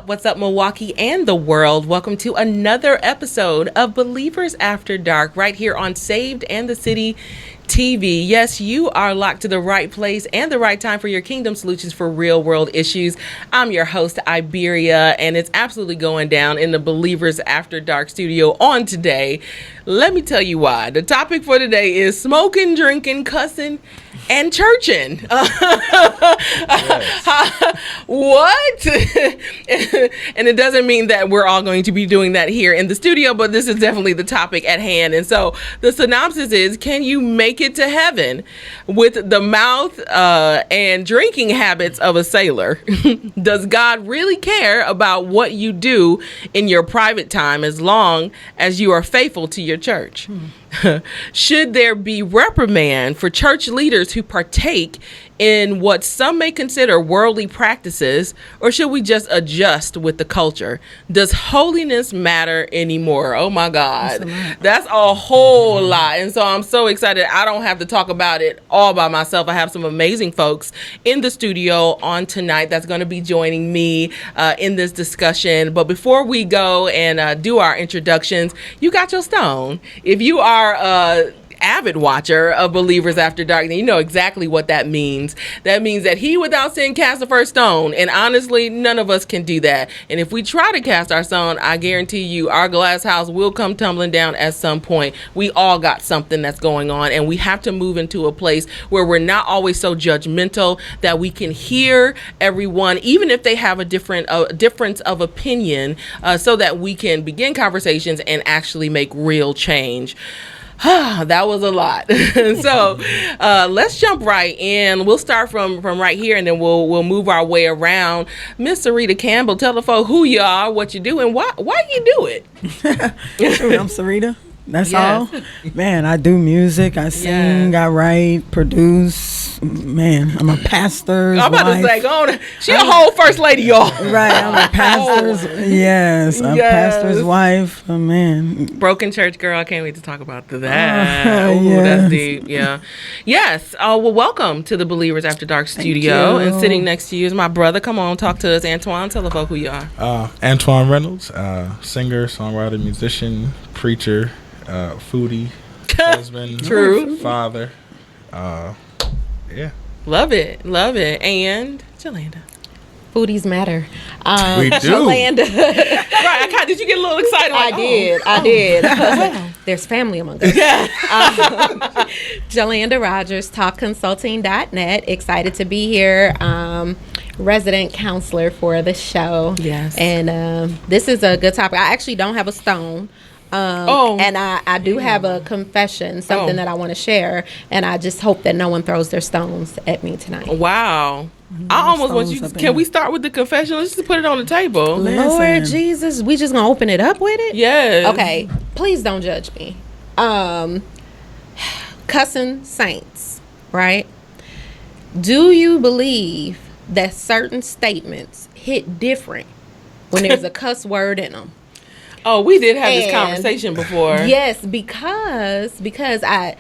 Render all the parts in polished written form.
What's up, Milwaukee and the world? Welcome to another episode of Believers After Dark right here on Saved and the City TV. Yes, you are locked to the right place and the right time for your kingdom solutions for real world issues. I'm your host, Iberia, and it's absolutely going down in the Believers After Dark studio on today. Let me tell you why. The topic for today is smoking, drinking, cussing, and churchin. What? And it doesn't mean that we're all going to be doing that here in the studio, but this is definitely the topic at hand. And so the synopsis is, can you make it to heaven with the mouth and drinking habits of a sailor? Does God really care about what you do in your private time as long as you are faithful to your church? Should there be reprimand for church leaders who partake in what some may consider worldly practices, or should we just adjust with the culture? Does holiness matter anymore? Oh my God, that's a whole lot. And so I'm so excited. I don't have to talk about it all by myself. I have some amazing folks in the studio on tonight that's going to be joining me in this discussion. But before we go and do our introductions, you got your stone. If you are avid watcher of Believers After Dark, then you know exactly what that means. That means that he without sin cast the first stone, and honestly none of us can do that. And if we try to cast our stone, I guarantee you our glass house will come tumbling down at some point. We all got something that's going on, and we have to move into a place where we're not always so judgmental, that we can hear everyone even if they have a difference of opinion, so that we can begin conversations and actually make real change. That was a lot. So let's jump right in. We'll start from right here, and then we'll move our way around. Miss Serita Campbell, tell the folk who you are, what you do, and why you do it. I'm Serita. That's all. Man, I do music. I sing. I write, produce. Man, I'm a pastor's wife. I'm about to say, go on. She a whole first lady, y'all. Right, I'm a pastor's. Yes, I'm a pastor's wife. Oh, man. Broken church girl. I can't wait to talk about that. Ooh, that's deep. Yeah. Yes. Well, welcome to the Believers After Dark studio. And sitting next to you is my brother. Come on, talk to us, Antoine. Tell the folk who you are. Antoine Reynolds, singer, songwriter, musician, preacher, foodie, husband, father. Love it. And JoLanda. Foodies matter. We do. JoLanda. Right. Did you get a little excited? I did. There's family among us. JoLanda Rogers, talkconsulting.net. Excited to be here. Resident counselor for the show. Yes. And this is a good topic. I actually don't have a stone. And I do have a confession, something that I want to share, and I just hope that no one throws their stones at me tonight. Wow. I almost want you. Can we start with the confession? Let's just put it on the table. Lord Jesus, we just gonna open it up with it? Yes. Okay. Please don't judge me. Cussin saints, right? Do you believe that certain statements hit different when there's a cuss word in them? Oh, we did have this conversation before. Yes, because I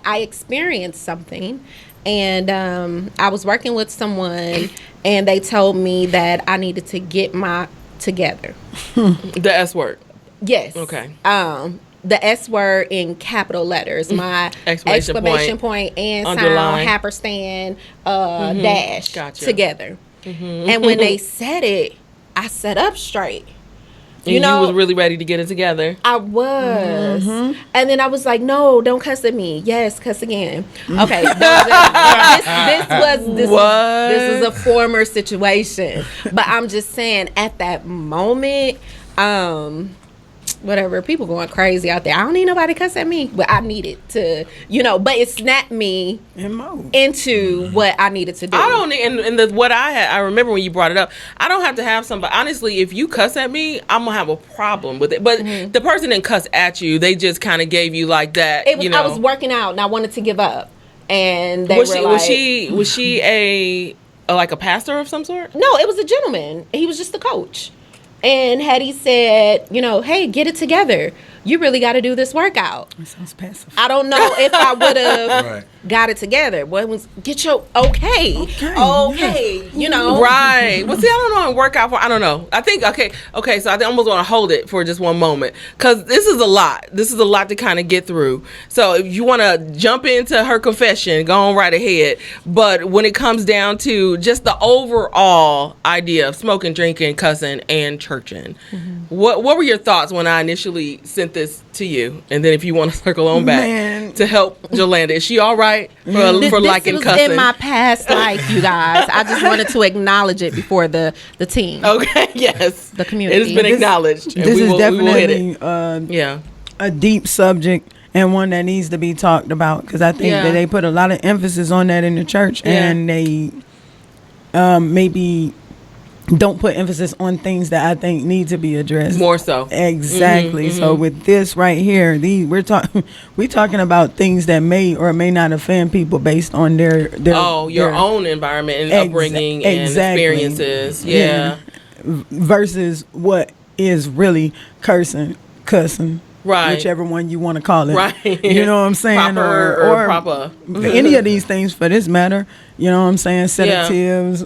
experienced something, and I was working with someone, and they told me that I needed to get my together. The S word. Yes. Okay. The S word in capital letters. My exclamation point and underline, sound, happerstand, dash together. Mm-hmm. And when they said it, I sat up straight. You was really ready to get it together. I was. Mm-hmm. And then I was like, no, don't cuss at me. Yes, cuss again. Okay. This is a former situation. But I'm just saying, at that moment, whatever, people going crazy out there. I don't need nobody cuss at me, but I needed to, but it snapped me into what I needed to do. I don't need, what I remember when you brought it up, I don't have to have somebody, honestly, if you cuss at me, I'm gonna have a problem with it. But the person didn't cuss at you, they just kind of gave you like that, I was working out and I wanted to give up. And they was she a pastor of some sort? No, it was a gentleman. He was just a coach. And had he said, hey, get it together, you really got to do this workout. It sounds passive. I don't know if I would have got it together. Boy, was get your okay. You know, right. Well, see, I don't know and work out for. I don't know. I think okay. So I almost want to hold it for just one moment because this is a lot. This is a lot to kind of get through. So if you want to jump into her confession, go on right ahead. But when it comes down to just the overall idea of smoking, drinking, cussing, and churching, what were your thoughts when I initially sent this to you? And then if you want to circle on back to help JoLanda, is she all right for liking this cussing? in my past life, you guys. I just wanted to acknowledge it before the team. Okay, yes. The community. It's been acknowledged. This is definitely a deep subject and one that needs to be talked about because I think that they put a lot of emphasis on that in the church and they maybe don't put emphasis on things that I think need to be addressed. More so. Exactly. So with this right here, we're talking about things that may or may not offend people based on their your own environment and upbringing and experiences. Yeah. Versus what is really cussing. Right. Whichever one you want to call it. Right. You know what I'm saying? Proper or proper. Any of these things for this matter. You know what I'm saying? Sedatives.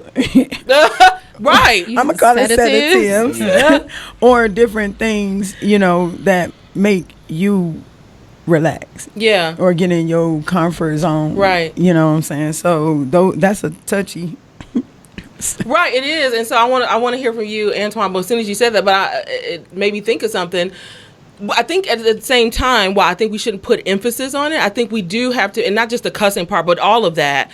Right. I'm going to call it sedatives. Or different things, that make you relax. Yeah. Or get in your comfort zone. Right. You know what I'm saying? So that's a touchy. Right, it is. And so I want to hear from you, Antoine, but as soon as you said that, it made me think of something. I think at the same time, while I think we shouldn't put emphasis on it, I think we do have to, and not just the cussing part, but all of that,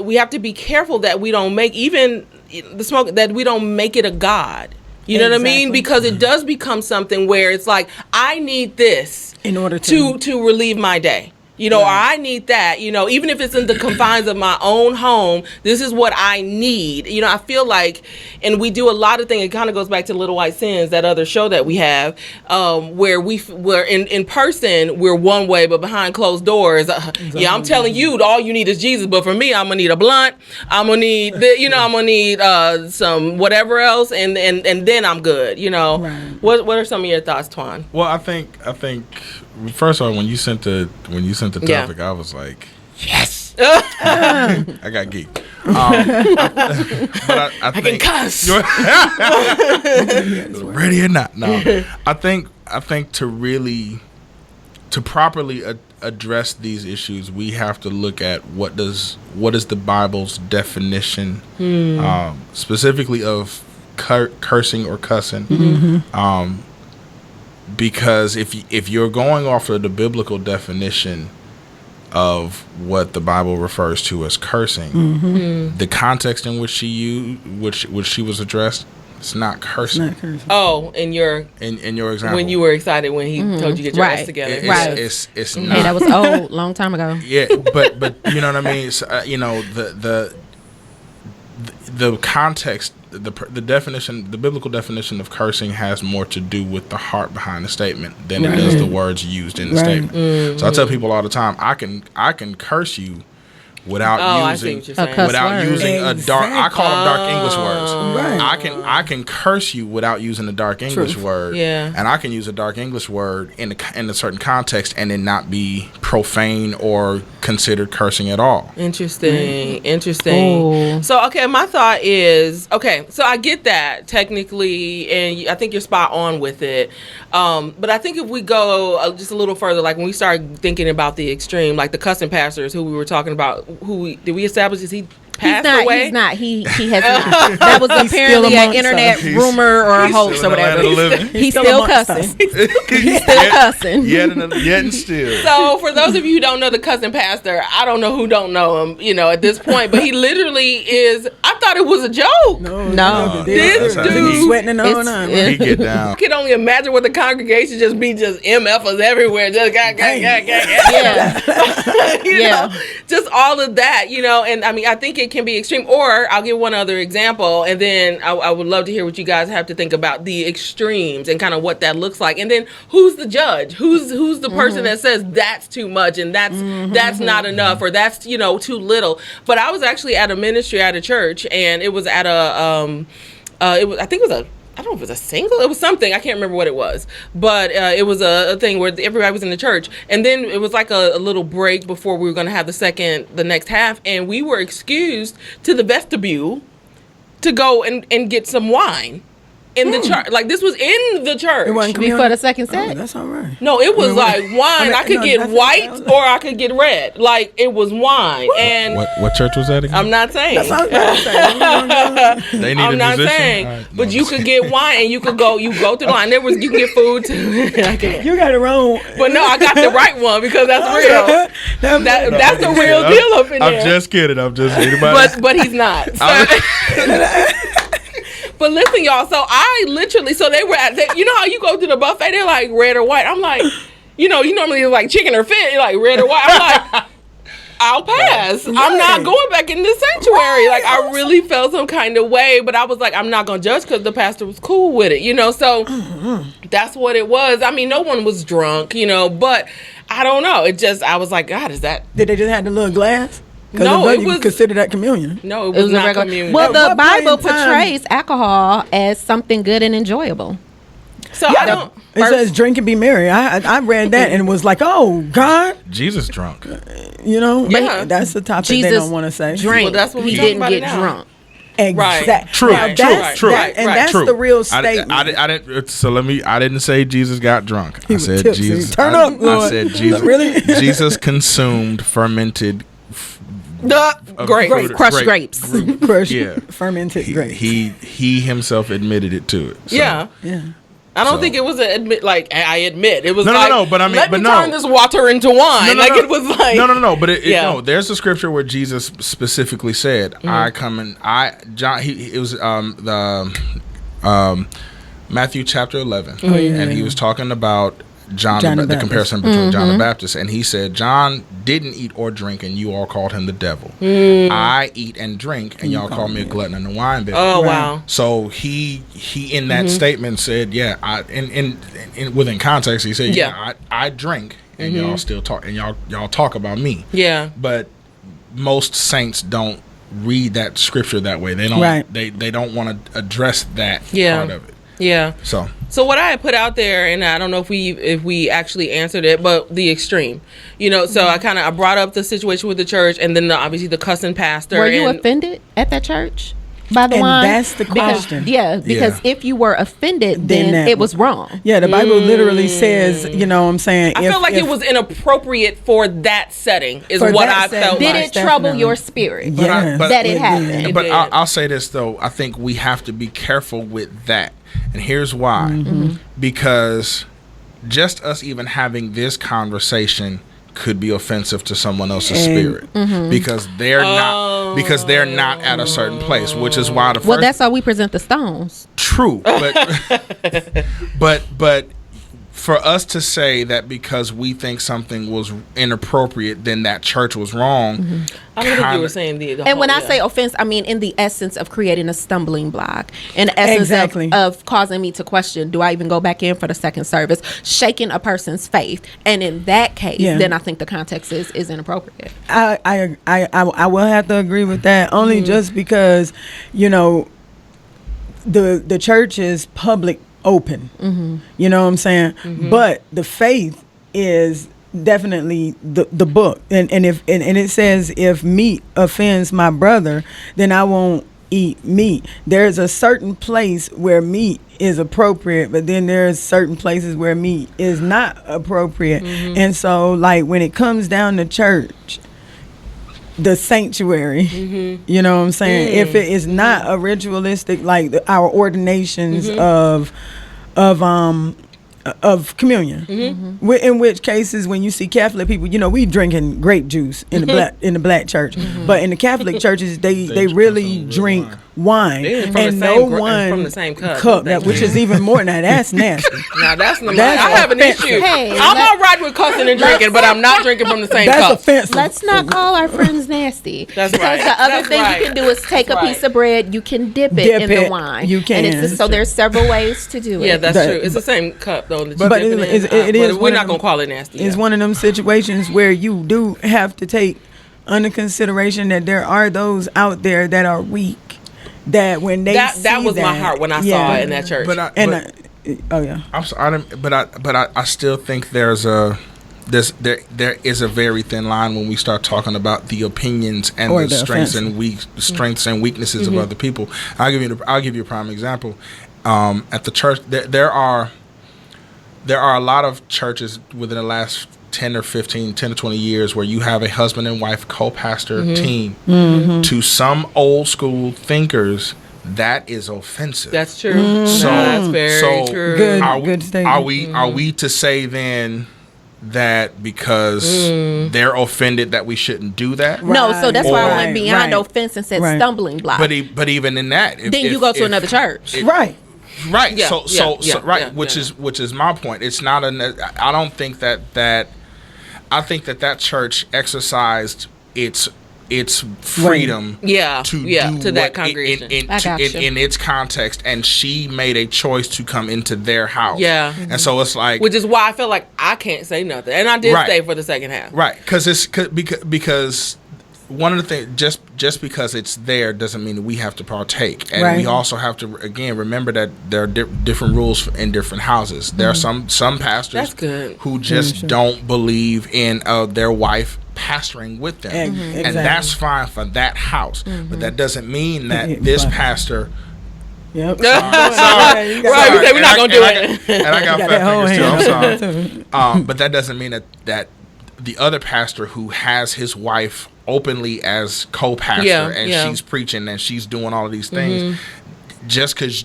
we have to be careful that we don't make even the smoke, that we don't make it a god. You know what I mean? Because it does become something where it's like, I need this in order to relieve my day. Or I need that, even if it's in the confines of my own home, this is what I need. I feel like, and we do a lot of things, it kind of goes back to Little White Sins, that other show that we have, where we're in person, we're one way, but behind closed doors, I'm telling you, all you need is Jesus, but for me, I'm going to need a blunt, I'm going to need, I'm going to need some whatever else, and then I'm good, Right. What are some of your thoughts, Twan? Well, I think first of all, when you sent the topic, I was like, yes. I got geek. But I think, can cuss. Ready or not? No. I think to properly address these issues, we have to look at what is the Bible's definition, specifically of cursing or cussing. Because if you're going off of the biblical definition of what the Bible refers to as cursing, the context in which she was addressed, it's not cursing. Oh, in your example, when you were excited when he told you to get your ass together, it's not. Hey, that was old, long time ago. Yeah, but you know what I mean. So, the context. The definition, the biblical definition of cursing has more to do with the heart behind the statement than it does the words used in the statement. So I tell people all the time, I can curse you without using a dark. I call them dark English words. Right. I can curse you without using a dark English word. Yeah. And I can use a dark English word in a certain context and it not be profane or considered cursing at all. Interesting. So my thought is, so I get that technically, and I think you're spot on with it. But I think if we go just a little further, like when we start thinking about the extreme, like the cussing pastors who we were talking about, did we establish is he passed away? He's not. He has not. That was apparently an internet rumor or a hoax or whatever. He's still cussing. He's still cussing. Yet and still. So for those of you who don't know the cussing pastor, I don't know who don't know him, at this point, but he literally is. I thought it was a joke. No. This dude sweating and on. He get down. I can only imagine what the congregation just be MFers everywhere, just just all of that, and I mean I think it can be extreme. Or I'll give one other example, and then I would love to hear what you guys have to think about the extremes and kind of what that looks like. And then who's the judge? Who's the person that says that's too much and that's not enough or that's too little? But I was actually at a ministry at a church, and it was at I think it was I don't know if it was a single. It was something. I can't remember what it was. But it was a thing where everybody was in the church. And then it was like a little break before we were going to have the next half. And we were excused to the vestibule to go and get some wine. In the church, like this was in the church. It wasn't before the second set. Oh, that's all right. No, it was like wine. I could get white or I could get red. Like it was wine. And what church was that again? I'm not saying. That's what I was They need I'm not saying. Right. But you could get wine and you go through the line. You can get food too. You got it wrong. But no, I got the right one because that's real. That's the real deal up in there. I'm just kidding. Anybody. But he's not. But listen, y'all. So I literally, they were you know how you go to the buffet, they're like red or white. I'm like, you normally like chicken or fish, like red or white. I'm like, I'll pass. Right. I'm not going back in the sanctuary. Right. Like I really felt some kind of way, but I was like, I'm not gonna judge because the pastor was cool with it, So that's what it was. I mean, no one was drunk, but I don't know. I was like, God, is that? Did they just have the little glass? No, it was consider that communion. No, it was not communion. Well, the Bible portrays alcohol as something good and enjoyable. So I don't. It says drink and be merry. I read that and was like, oh God, Jesus drunk. Yeah. That's the topic Jesus they don't want to say. Drink. Well, that's what he didn't get drunk. Exactly. True. True. That's the real statement. I didn't. So I didn't say Jesus got drunk. I said tipsy. Jesus. Turn up, Lord. I said Jesus. Really? Jesus consumed fermented. Crushed grapes. Fermented grapes. He himself admitted it to it. So. Yeah. I don't think it was I admit. It was no, but I mean, let me turn this water into wine. It was like no. But there's a scripture where Jesus specifically said, "I come and John." It was the Matthew chapter 11, and he was talking about John the comparison between John the Baptist, and he said John didn't eat or drink, and you all called him the devil. I eat and drink, and y'all call me a glutton and a wine bibber. Oh wow! So he in that statement said, within context, he said, I drink, and y'all still talk, and y'all talk about me. Yeah, but most saints don't read that scripture that way. They don't. They don't want to address that part of it. Yeah. So what I had put out there, and I don't know if we actually answered it, but the extreme, So I brought up the situation with the church, and then obviously the Cussin pastor. Were you offended at that church by the wine? That's the question. Because if you were offended, then it was wrong. Yeah, the Bible literally says, I'm saying. I felt like it was inappropriate for that setting. Is what I felt. Did it trouble your spirit? Yes. That it happened. But I'll say this though, I think we have to be careful with that. And here's why. Because just us even having this conversation could be offensive to someone else's spirit because they're not at a certain place, which is why that's how we present the stones. True, but for us to say that because we think something was inappropriate, then that church was wrong. I don't think you were saying the and when I say offense, I mean in the essence of creating a stumbling block, in the essence of causing me to question, do I even go back in for the second service, shaking a person's faith, and in that case, then I think the context is inappropriate. I will have to agree with that, only just because, the church is public open, you know what I'm saying? But the faith is definitely the book, and it says if meat offends my brother, then I won't eat meat. There's a certain place where meat is appropriate, but then there's certain places where meat is not appropriate. And so like when it comes down to church, the sanctuary, you know what I'm saying? If it is not a ritualistic, like our ordinations of communion, in which cases when you see Catholic people, we drinking grape juice in the black church, but in the Catholic churches they really drink wine, and no one from the same cup, which is even more. Now that's nasty. Now that's I have an issue. Hey, I'm all right with cussing and drinking, but I'm not drinking from the same cup. That's offensive. Let's not call our friends nasty. That's because the other thing you can do is take a piece of bread, you can dip it in the wine. You can. And so there's several ways to do it. Yeah, that's true. It's the same cup though. But it is. We're not gonna call it nasty. It's one of them situations where you do have to take under consideration that there are those out there that are weak, that when they that was my heart when I saw it in that church. I'm sorry, I still think there is a very thin line when we start talking about the opinions and the strengths and weaknesses of other people. I'll give you a prime example. At the church, there are a lot of churches within the last 10 to 20 years where you have a husband and wife co-pastor team. To some old school thinkers, that is offensive. That's true. So that's very true. Good statement. Are we to say then that because they're offended that we shouldn't do that? No, so that's why I went beyond offense and said stumbling block. But even in that, then you go to another church. Right. Yeah, which is my point. It's not I don't think that I think that church exercised its freedom to that congregation in its context, and she made a choice to come into their house. And so it's like, which is why I feel like I can't say nothing, and I did stay for the second half, because one of the things, just because it's there doesn't mean that we have to partake, and we also have to again remember that there are different rules in different houses. There are some pastors who just don't believe in their wife pastoring with them, and that's fine for that house. But that doesn't mean that this pastor. Yep. Sorry. We're not gonna do it. And I got fat fingers too. I'm sorry. But that doesn't mean that the other pastor who has his wife openly as co-pastor and she's preaching and she's doing all of these things, just because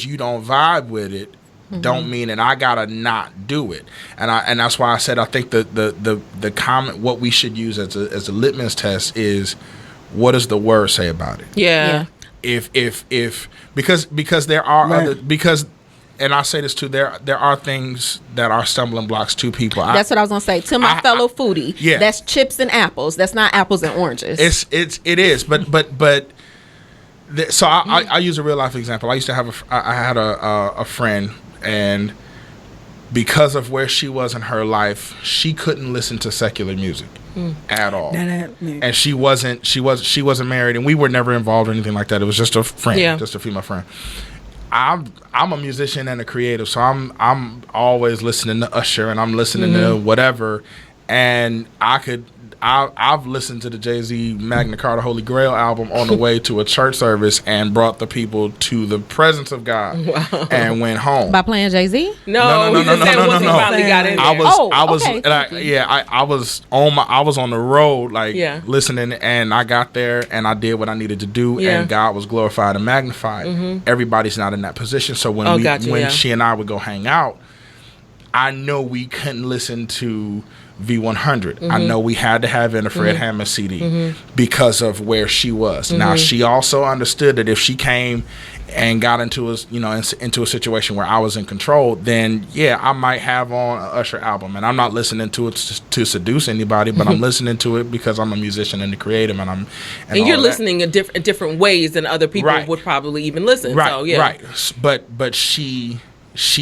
you don't vibe with it, don't mean that I gotta not do it. And that's why I said I think the comment, what we should use as a litmus test is, what does the word say about it? If because there are other, because, and I say this too, there are things that are stumbling blocks to people. That's what I was gonna say. To my fellow foodie, that's chips and apples. That's not apples and oranges. It is, but so I use a real life example. I used to have I had a friend, and because of where she was in her life, she couldn't listen to secular music at all. And she wasn't married, and we were never involved or anything like that. It was just a friend, just a female friend. I'm a musician and a creative, so I'm always listening to Usher, and I'm listening to whatever, and I've listened to the Jay-Z Magna Carta Holy Grail album on the way to a church service and brought the people to the presence of God and went home. By playing Jay-Z? No. I was on the road listening, and I got there and I did what I needed to do, and God was glorified and magnified. Everybody's not in that position, so when she and I would go hang out, I know we couldn't listen to V100. I know we had to have in a Fred Hammond CD because of where she was. Now, she also understood that if she came and got into a situation where I was in control, then I might have on an Usher album, and I'm not listening to it to seduce anybody, but I'm listening to it because I'm a musician and a creative, and you're listening in different ways than other people would probably even listen. But she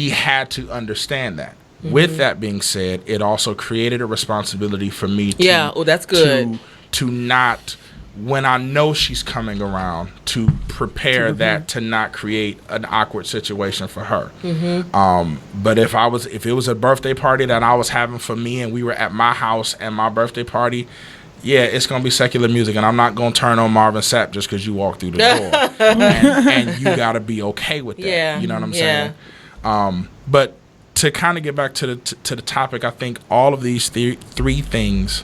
had to understand that. With that being said, it also created a responsibility for me to that's good. To not, when I know she's coming around, to prepare that to not create an awkward situation for her. But if it was a birthday party that I was having for me, and we were at my house and my birthday party, it's gonna be secular music, and I'm not gonna turn on Marvin Sapp just because you walk through the door. and you gotta be okay with that. You know what I'm saying? But to kind of get back to the topic, I think all of these three things,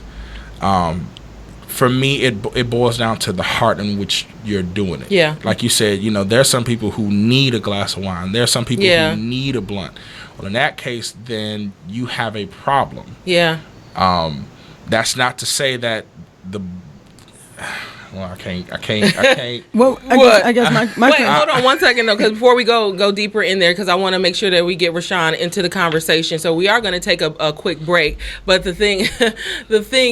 for me, it boils down to the heart in which you're doing it. Like you said, there's some people who need a glass of wine. There's some people who need a blunt. Well, in that case, then you have a problem. That's not to say that well, I can't. Well, I guess my wait, hold on one second though, because before we go deeper in there, because I want to make sure that we get Rashawn into the conversation. So we are going to take a quick break. But the thing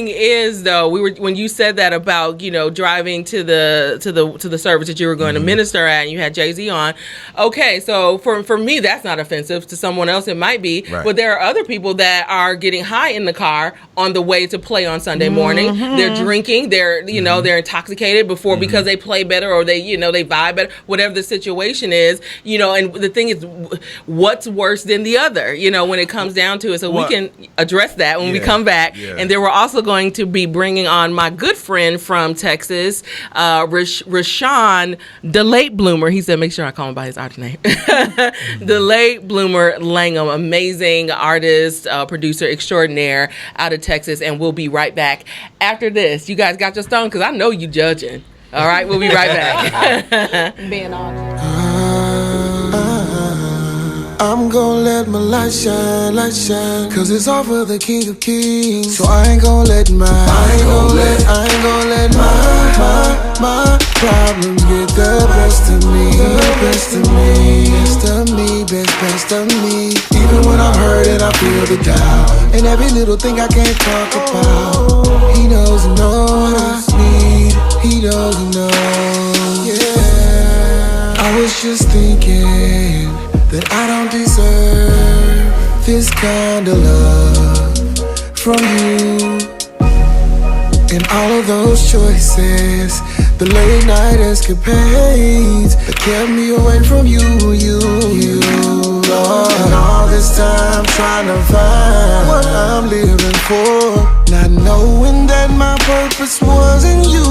is though, when you said that about driving to the service that you were going to minister at, and you had Jay-Z on. Okay, so for me that's not offensive. To someone else it might be, but there are other people that are getting high in the car on the way to play on Sunday morning. They're drinking. They're they're intoxicated before because they play better or they they vibe better. Whatever the situation is, And the thing is, what's worse than the other? When it comes down to it. So we can address that when we come back. Yeah. And then we're also going to be bringing on my good friend from Texas, Rashawn DaLateBLOOMER. He said, make sure I call him by his artist name. DaLateBLOOMER Langhum, amazing artist, producer extraordinaire out of Texas. And we'll be right back after this. You guys got your stone? Because I know you judging. All right, we'll be right back. Being honest. I'm gonna let my light shine, cause it's all for the King of Kings. So I ain't gonna let my problems get the best of me, best of me. Even when I'm hurt and I feel the doubt, and every little thing I can't talk about, he knows what I need, he knows yeah. I was just thinking that I don't deserve this kind of love from you. And all of those choices, the late night escapades that kept me away from you. Lord, and all this time trying to find what I'm living for, not knowing that my purpose wasn't you.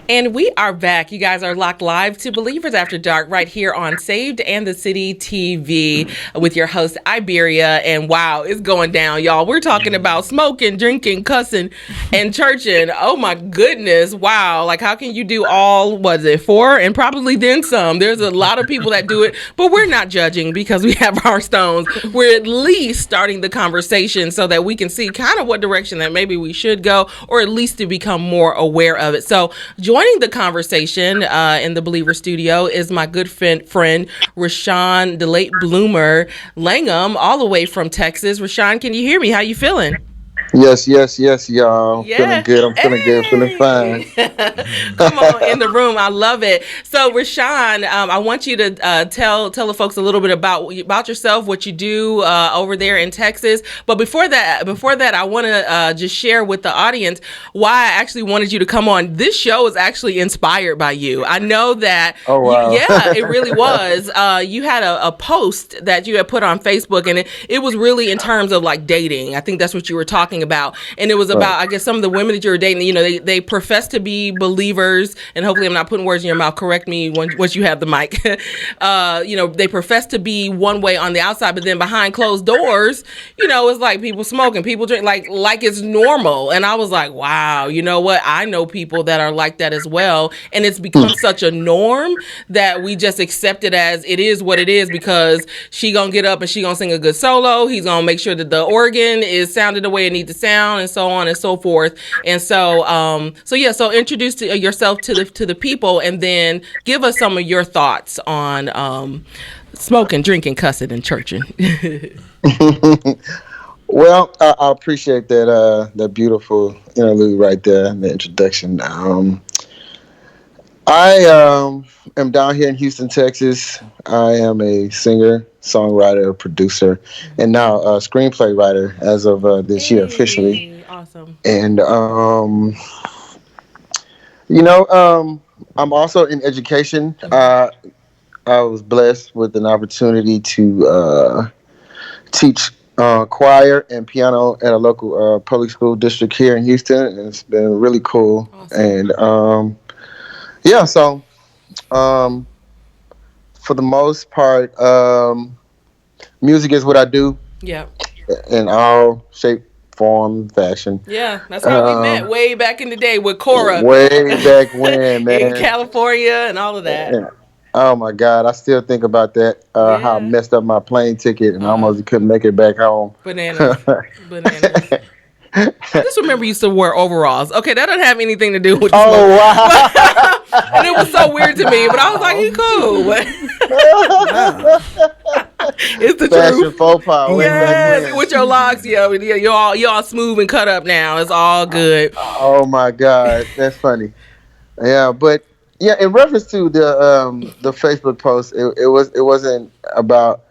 And we are back. You guys are locked live to Believers After Dark right here on Saved and the City TV with your host, Iberia. And wow, it's going down, y'all. We're talking about smoking, drinking, cussing, and churching. Oh my goodness. Wow. Like, how can you do all, 4? And probably then some. There's a lot of people that do it, but we're not judging because we have our stones. We're at least starting the conversation so that we can see kind of what direction that maybe we should go, or at least to become more aware of it. So joining the conversation in the Believer Studio is my good friend Rashawn DaLateBLOOMER Langhum, all the way from Texas. Rashawn, can you hear me? How you feeling? Yes, y'all. Yeah. Feeling good. I'm feeling good. Feeling fine. Come on in the room. I love it. So, Rashawn, I want you to tell the folks a little bit about yourself, what you do over there in Texas. But before that, I want to just share with the audience why I actually wanted you to come on. This show is actually inspired by you. I know that. Oh, wow. It really was. You had a post that you had put on Facebook, and it was really in terms of like dating. I think that's what you were talking about, and it was about I guess some of the women that you were dating, they profess to be believers, and hopefully I'm not putting words in your mouth, correct me once you have the mic. They profess to be one way on the outside, but then behind closed doors, it's like people smoking, people drink, like it's normal. And I was like, wow, you know what, I know people that are like that as well, and it's become such a norm that we just accept it as it is what it is, because she gonna get up and she gonna sing a good solo, he's gonna make sure that the organ is sounded the way it needs to sound, and so on and so forth. And so introduce yourself to the people, and then give us some of your thoughts on smoking, drinking, cussing, and churching. Well, I appreciate that beautiful interlude right there in the introduction. I am down here in Houston, Texas. I am a singer, songwriter, producer, and now a screenplay writer as of this year officially. Awesome. And I'm also in education. I was blessed with an opportunity to teach choir and piano at a local public school district here in Houston, and it's been really cool. Awesome. And so for the most part, music is what I do. Yeah. In all shape, form, fashion. Yeah, that's how we met way back in the day with Cora. Way back when, man. In California and all of that. Yeah. Oh my God, I still think about that. How I messed up my plane ticket and almost couldn't make it back home. Bananas. I just remember you used to wear overalls. Okay, that doesn't have anything to do with the smoke. Wow. And it was so weird to me, but I was like, he's cool. It's the fashion truth. Faux pas. Yes, with your locks, you're all smooth and cut up now. It's all good. Oh my God, that's funny. Yeah, but in reference to the Facebook post, it wasn't about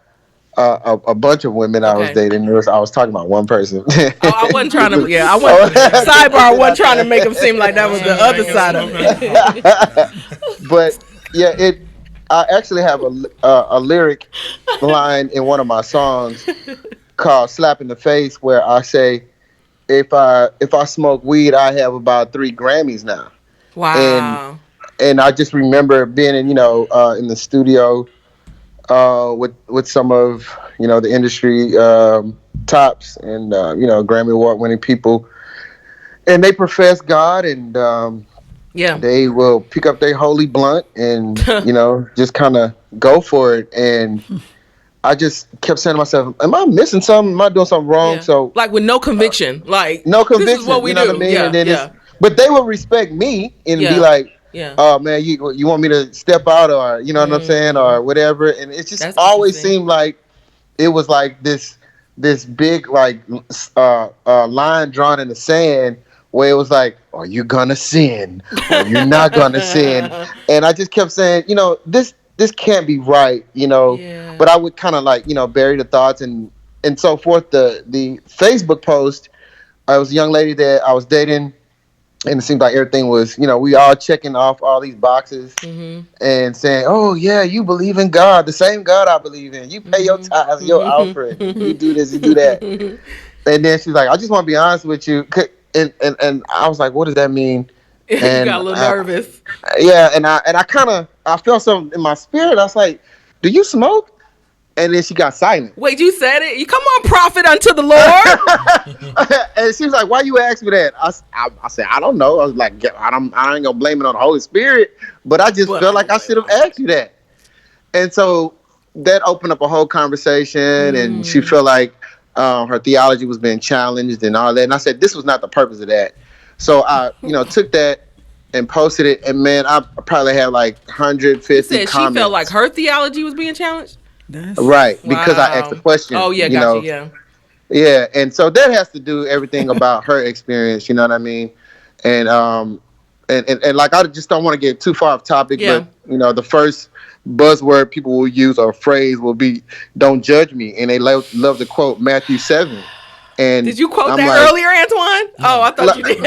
a bunch of women I was dating. I was talking about one person. I wasn't trying to. Yeah, I wasn't. Sidebar. I wasn't trying to make him seem like that was the other side of it. But yeah, I actually have a lyric line in one of my songs called "Slap in the Face," where I say, "If I smoke weed, I have about 3 Grammys now." Wow. And I just remember being in the studio with some of the industry tops and Grammy Award winning people, and they profess God, and they will pick up their holy blunt and just kind of go for it. And I just kept saying to myself, am I missing something? Am I doing something wrong? So like with no conviction, no conviction. This is what we do. What I mean? Yeah, and then but they would respect me and be like, oh man, you want me to step out, or you know what I'm saying, or whatever. And it just always seemed like it was like this big like line drawn in the sand where it was like, are you gonna sin or you're not gonna sin? And I just kept saying, this can't be right, but I would kind of like bury the thoughts and so forth. The Facebook post, I was a young lady that I was dating, and it seemed like everything was, we all checking off all these boxes and saying, oh, yeah, you believe in God, the same God I believe in. You pay your tithes, your offering. You do this, you do that. And then she's like, I just want to be honest with you. And I was like, what does that mean? And you got a little nervous. Yeah, and I felt something in my spirit. I was like, do you smoke? And then she got silent. Wait, you said it? You come on, prophet unto the Lord. And she was like, why you ask me that? I said, I don't know. I was like, I ain't gonna blame it on the Holy Spirit, but I just felt like I should have asked you that. And so that opened up a whole conversation, and she felt like her theology was being challenged and all that. And I said, this was not the purpose of that. So I, took that and posted it, and man, I probably had like 150 you said comments. She felt like her theology was being challenged? Right, because I asked the question. Oh yeah, gotcha. Yeah. Yeah, and so that has to do everything about her experience. You know what I mean? And and like I just don't want to get too far off topic, but the first buzzword people will use or phrase will be "Don't judge me," and they love to quote Matthew 7. And did you quote that earlier, Antoine? Oh, I thought you did.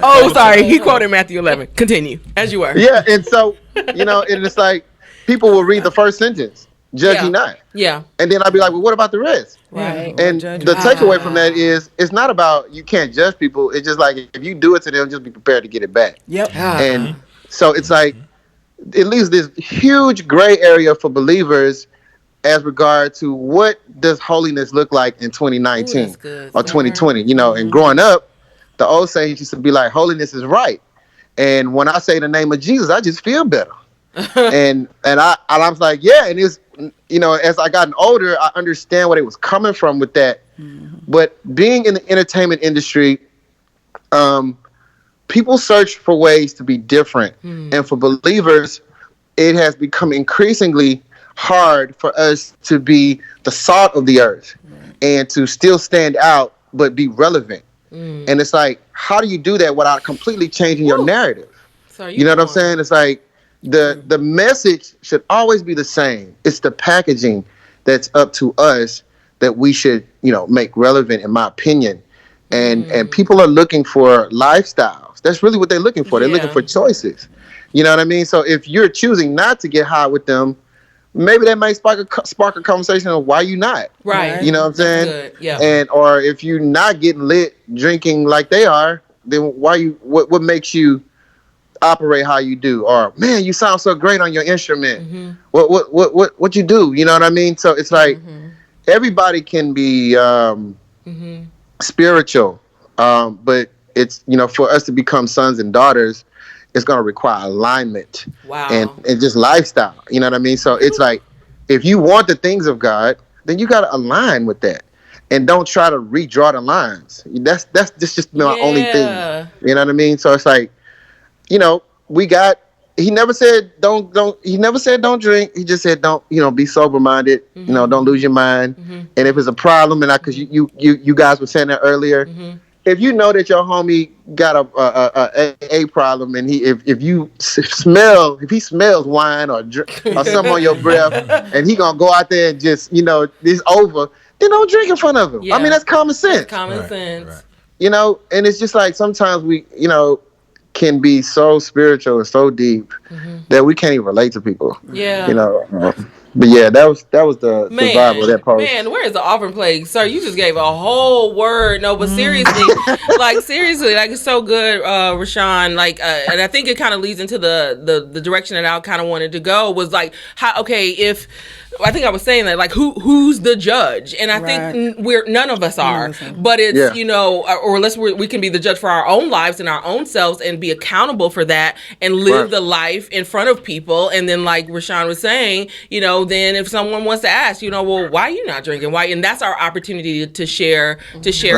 Oh, sorry. He quoted Matthew 11. Continue, as you were. Yeah, and so, and it's like, people will read the first sentence, judge ye not. Yeah. And then I'll be like, well, what about the rest? Right. And the takeaway from that is, it's not about you can't judge people. It's just like, if you do it to them, just be prepared to get it back. Yep. And so it's like, it leaves this huge gray area for believers as regard to what does holiness look like in 2019 or 2020, and growing up, the old saying used to be like, holiness is right. And when I say the name of Jesus, I just feel better. and I was like, yeah. And it's, as I gotten older, I understand where they was coming from with that. But being in the entertainment industry, people search for ways to be different. And for believers, it has become increasingly hard for us to be the salt of the earth and to still stand out but be relevant. And it's like, how do you do that without completely changing your narrative? So you know what I'm saying? It's like the message should always be the same. It's the packaging that's up to us that we should, make relevant, in my opinion. And people are looking for lifestyles. That's really what they're looking for. They're looking for choices. You know what I mean? So if you're choosing not to get high with them, maybe that might spark a conversation of why you not. Right. You know what I'm saying? Good. Yeah. And or if you're not getting lit drinking like they are, then what makes you operate how you do? Or man, you sound so great on your instrument. What you do? You know what I mean? So it's like everybody can be spiritual, but it's for us to become sons and daughters, it's going to require alignment and just lifestyle. You know what I mean? So it's like, if you want the things of God, then you got to align with that and don't try to redraw the lines. That's just my only thing. You know what I mean? So it's like, he never said don't drink. He just said don't, be sober minded, don't lose your mind. And if it's a problem, and cause you guys were saying that earlier, if you know that your homie got a problem, and if he smells wine or something on your breath, and he gonna go out there and just this over, then don't drink in front of him. Yeah. I mean, that's common sense. That's common sense. Right. And it's just like sometimes we can be so spiritual and so deep that we can't even relate to people. Yeah. But yeah, that was the vibe of that post. Man, where is the offering plate? Sir, you just gave a whole word. No, but seriously, it's so good, Rashawn. And I think it kind of leads into the direction that I kind of wanted to go was like, if I think I was saying that, like, who's the judge? And I think none of us are. But it's, or unless we can be the judge for our own lives and our own selves and be accountable for that and live the life in front of people. And then, like Rashawn was saying, then if someone wants to ask, well, why are you not drinking? Why? And that's our opportunity to share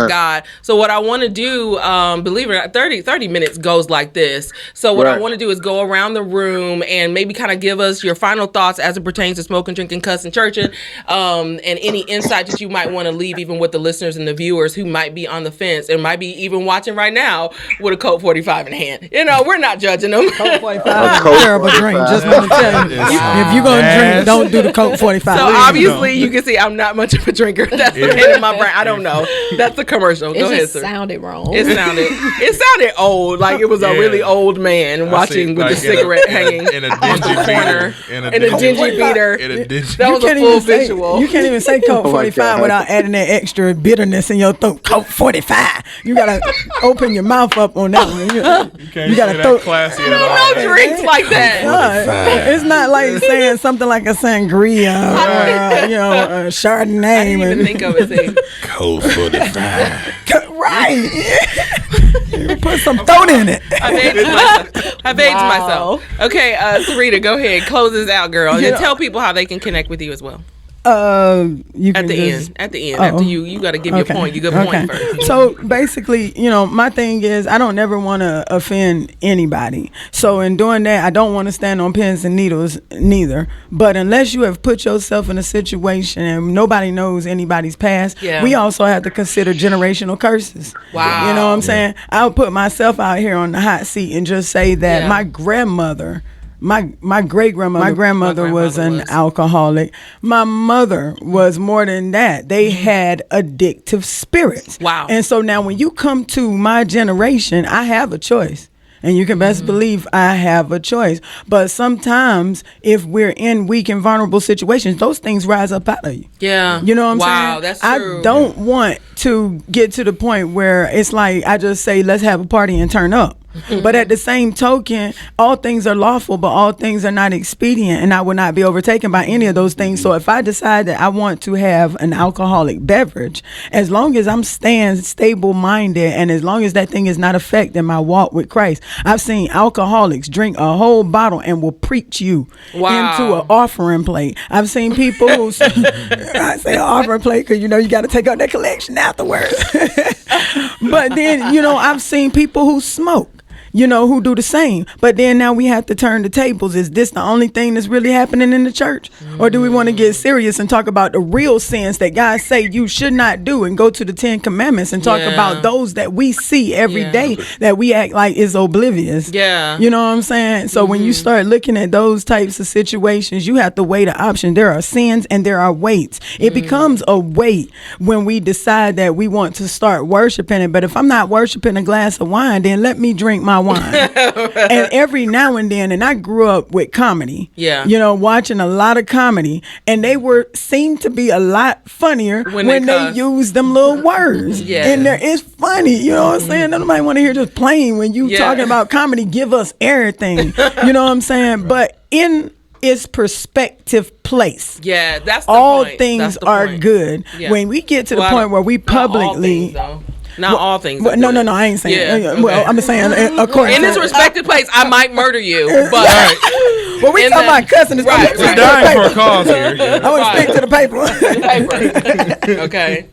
God. So what I want to do, believe it or not, 30 minutes goes like this. So what I want to do is go around the room and maybe kind of give us your final thoughts as it pertains to Smokin, Drinkin, Cussin, Churchin, and any insight that you might want to leave even with the listeners and the viewers who might be on the fence and might be even watching right now with a Coke 45 in hand. We're not judging them. Coke 45 is a terrible drink. Just want to tell you. If you're going to drink, don't do the Coke 45. So obviously you can see I'm not much of a drinker. That's the pain in my brain. I don't know. That's the commercial. Go ahead, sir. It sounded wrong. It sounded old. Like it was a really old man watching with the cigarette hanging in a off the corner in a dingy beater. That was a full visual. You can't even say Coke 45 without adding that extra bitterness in your throat. Coke 45. You gotta open your mouth up on that one. You gotta throw classy. I don't know drinks like that. It's not like saying something like a sangria or a Chardonnay. I didn't even think of it. Coke 45. Right. You put some throat in it. I've aged myself. Okay, Serita, go ahead. Close this out, girl. And tell people how they can connect with you as well. You at the end. After you got to give your point. You good point first. So basically, my thing is I don't never want to offend anybody. So in doing that, I don't want to stand on pins and needles neither. But unless you have put yourself in a situation and nobody knows anybody's past, we also have to consider generational curses. Wow. You know what I'm saying? I'll put myself out here on the hot seat and just say that my grandmother. My great-grandmother was an alcoholic. My mother was more than that. They had addictive spirits. Wow. And so now when you come to my generation, I have a choice. And you can best believe I have a choice. But sometimes if we're in weak and vulnerable situations, those things rise up out of you. Yeah. You know what I'm saying? Wow, that's true. I don't want to get to the point where it's like I just say, let's have a party and turn up. But at the same token, all things are lawful, but all things are not expedient, and I will not be overtaken by any of those things. So if I decide that I want to have an alcoholic beverage, as long as I'm staying stable-minded and as long as that thing is not affecting my walk with Christ. I've seen alcoholics drink a whole bottle and will preach you into an offering plate. I've seen people who I say offering plate because you got to take out that collection afterwards. But then I've seen people who smoke. Who do the same. But then now we have to turn the tables. Is this the only thing that's really happening in the church? Or do we want to get serious and talk about the real sins that God say you should not do and go to the 10 Commandments and talk about those that we see every day that we act like is oblivious? Yeah. You know what I'm saying? So when you start looking at those types of situations, you have to weigh the option. There are sins and there are weights. It becomes a weight when we decide that we want to start worshiping it. But if I'm not worshiping a glass of wine, then let me drink my wine. And every now and then, and I grew up with comedy, watching a lot of comedy, and they seemed to be a lot funnier when they used them little words. And it's funny, you know what I'm saying? Nobody want to hear just plain when you talking about comedy, give us everything, you know what I'm saying? But in its perspective place. Yeah, that's the all point. things are good. When we get to the point where we publicly Not all things. No, I ain't saying. Yeah, well, I'm saying according in this respected place, I might murder you. But well, we talking about cussing. Right, we're dying for a cause here. Yeah. I want to stick to the Okay.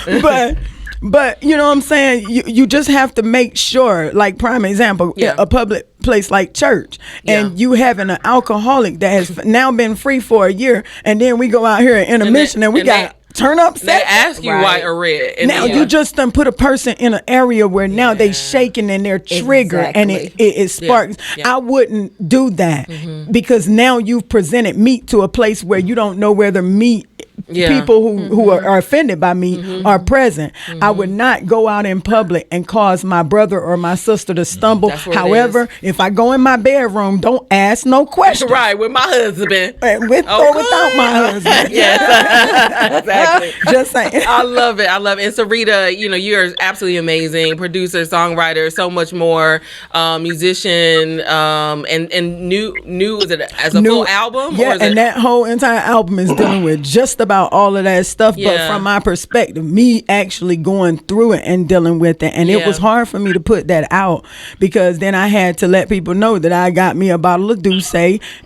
paper. But you know what I'm saying? You just have to make sure, like prime example, a public place like church, and you having an alcoholic that has now been free for a year, and then we go out here in intermission and we got turn up They section. ask you white or red. And Now you just done put a person in an area where now they shaking and they're triggered and it sparks. I wouldn't do that because now you've presented meat to a place where you don't know whether meat people who are offended by me are present. I would not go out in public and cause my brother or my sister to stumble. However, if I go in my bedroom, don't ask no questions. Right, with my husband. With or without my husband. Yes. Exactly. Just saying. I love it. And Serita, you're absolutely amazing. Producer, songwriter, so much more. Musician, and new is it as a full album? Yeah, or is and that whole entire album is dealing with just about all of that stuff. Yeah. But from my perspective, me actually going through it and dealing with it. And it was hard for me to put that out because then I had to let people know that I got me a bottle of Douce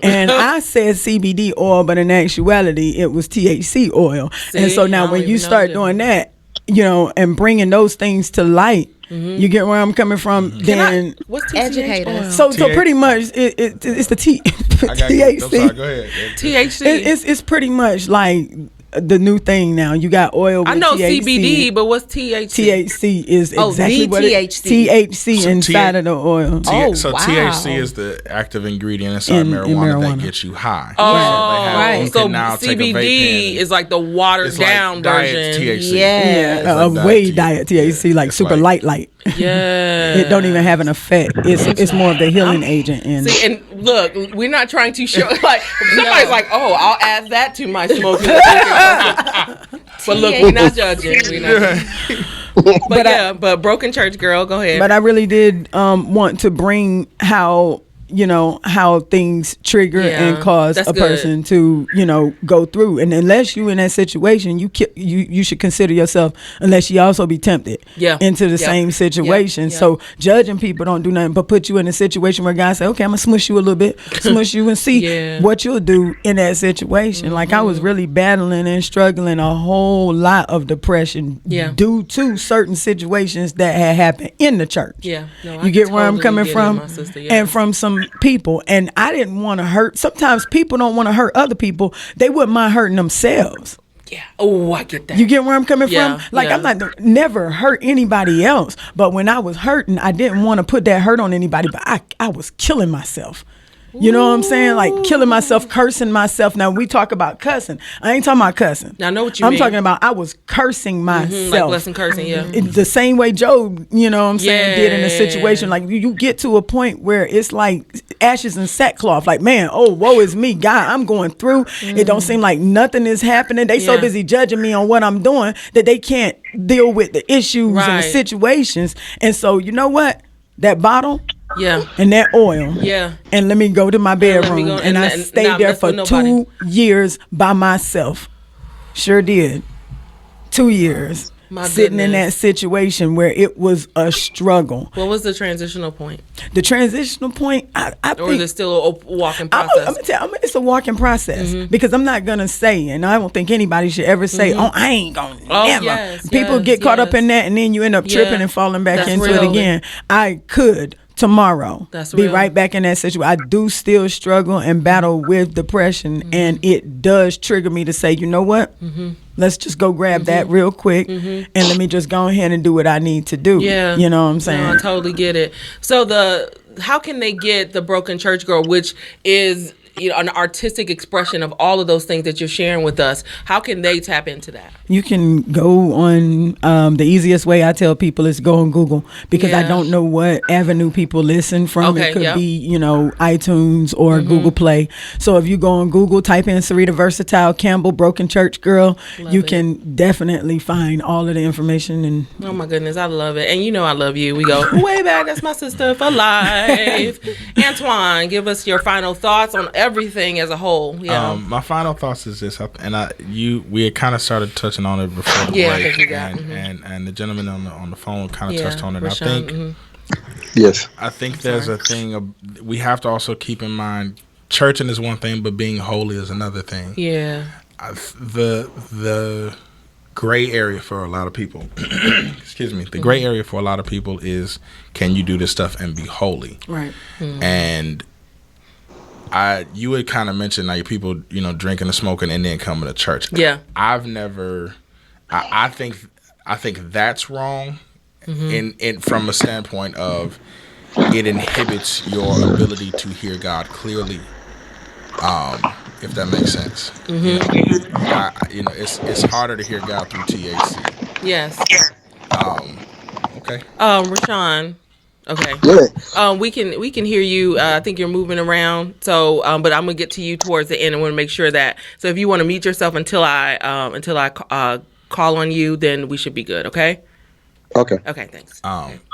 and I said CBD oil, but in actuality, it was THC oil. See? And so now when you start doing that, and bringing those things to light, you get where I'm coming from. Then what's educator? So pretty much it's the THC. Go ahead. THC. It's pretty much like the new thing now. You got oil with I know THC. CBD, but what's THC? THC is exactly what THC. THC inside of the oil. So THC is the active ingredient inside marijuana that gets you high. Oh, right. So CBD is like the watered down version. THC. Yeah, way diet THC, like super light. Yeah, it don't even have an effect. It's more of the healing agent. See, and look, we're not trying to show like somebody's like, oh, I'll add that to my smoking. But look, we're not judging. But Broken Church Girl, go ahead. But I really did want to bring how things trigger and cause a person to go through, and unless you in that situation, you should consider yourself, unless you also be tempted into the same situation. So judging people don't do nothing but put you in a situation where God say, okay, I'm gonna smush you a little bit, smush you and see what you'll do in that situation. Like I was really battling and struggling a whole lot of depression due to certain situations that had happened in the church. You get where I'm coming from, and from some people, and I didn't want to hurt. Sometimes people don't want to hurt other people. They wouldn't mind hurting themselves. Yeah. Oh, I get that. You get where I'm coming from? Like I'm not never hurt anybody else, but when I was hurting, I didn't want to put that hurt on anybody, but I was killing myself. You know what I'm saying? Like killing myself, cursing myself. Now we talk about cussing. I ain't talking about cussing. Now I know what you mean. I'm talking about I was cursing myself. Like blessing cursing, It's the same way Job, did in a situation. Like you get to a point where it's like ashes and sackcloth. Like, man, oh, woe is me. God, I'm going through. It don't seem like nothing is happening. They so busy judging me on what I'm doing that they can't deal with the issues and the situations. And so you know what? That bottle. And that oil. And let me go to my bedroom. And I stayed there for 2 years by myself. Sure did. 2 years. Sitting in that situation where it was a struggle. What was the transitional point? The transitional point, I think, or is it still a walking process? I'm gonna tell you, it's a walking process because I'm not gonna say, and I don't think anybody should ever say, "Oh, I ain't gonna never." People get caught up in that, and then you end up tripping and falling back into it again. I could tomorrow be right back in that situation. I do still struggle and battle with depression, and it does trigger me to say, you know what? Let's just go grab that real quick and let me just go ahead and do what I need to do. You know what I'm saying? No, I totally get it. So how can they get the Broken Church Girl, which is an artistic expression of all of those things that you're sharing with us? How can they tap into that? You can go on, the easiest way I tell people is go on Google, because I don't know what avenue people listen from. It could be, iTunes or Google Play. So if you go on Google, type in Serita Versityle Campbell Broken Church Girl, you can definitely find all of the information. And oh my goodness, I love it. And I love you. We go way back. That's my sister for life. Antoine, give us your final thoughts on everything as a whole. My final thoughts is this, and we had kind of started touching on it before the break, I think you got and the gentleman on the phone kind of touched on it. Rashawn, I think there's a thing we have to also keep in mind. Churching is one thing, but being holy is another thing. The gray area for a lot of people, the gray area for a lot of people is, can you do this stuff and be holy? Right. And you had kind of mentioned like people, drinking and smoking and then coming to church. Yeah. I've never. I think that's wrong, in from a standpoint of it inhibits your ability to hear God clearly. If that makes sense. It's harder to hear God through THC. Yes. Okay. Rashawn. Okay. Yeah. We can hear you. I think you're moving around. So, but I'm gonna get to you towards the end. I want to make sure that. So, if you want to mute yourself until I call on you, then we should be good. Okay. Okay. Okay. Thanks.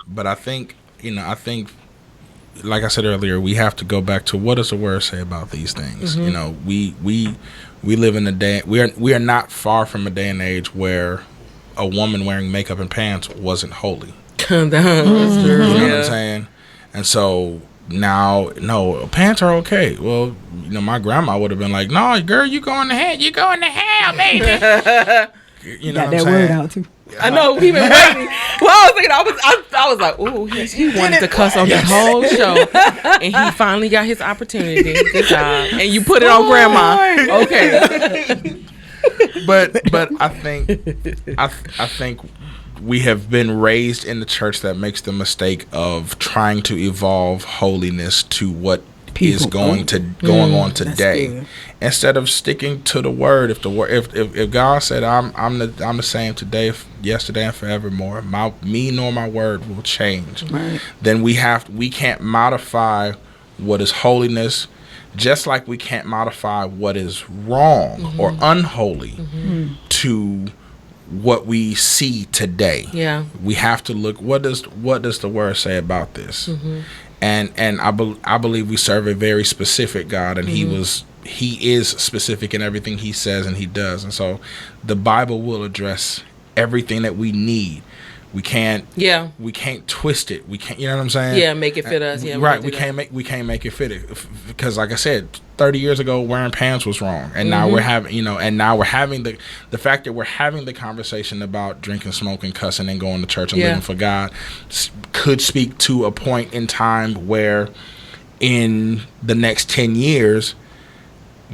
But I think like I said earlier, we have to go back to what does the word say about these things. We live in a day. We are not far from a day and age where a woman wearing makeup and pants wasn't holy. That's true. You know what I'm saying? And so now, no, pants are okay. Well, my grandma would have been like, "No, girl, you going to hell? You going to hell, baby?" You know got what I'm that word saying? out too. I know we've been waiting. Well, I was thinking, I was like, ooh, he wanted to cuss on the whole show, and he finally got his opportunity. Good job. And you put it on grandma. Okay. But I think we have been raised in the church that makes the mistake of trying to evolve holiness to what is going on today, instead of sticking to the word. If God said I'm the same today, yesterday, and forevermore, me nor my word will change. Right. Then we can't modify what is holiness, just like we can't modify what is wrong or unholy to what we see today. Yeah, we have to look. What does the word say about this? And I believe we serve a very specific God, and He is specific in everything He says and He does. And so the Bible will address everything that we need. We can't twist it. We can't, you know what I'm saying? Yeah, make it fit us. Yeah, right. We can't make it fit it, because like I said, 30 years ago wearing pants was wrong, and now we're having the fact that we're having the conversation about drinking, smoking, cussing, and going to church and living for God could speak to a point in time where in the next 10 years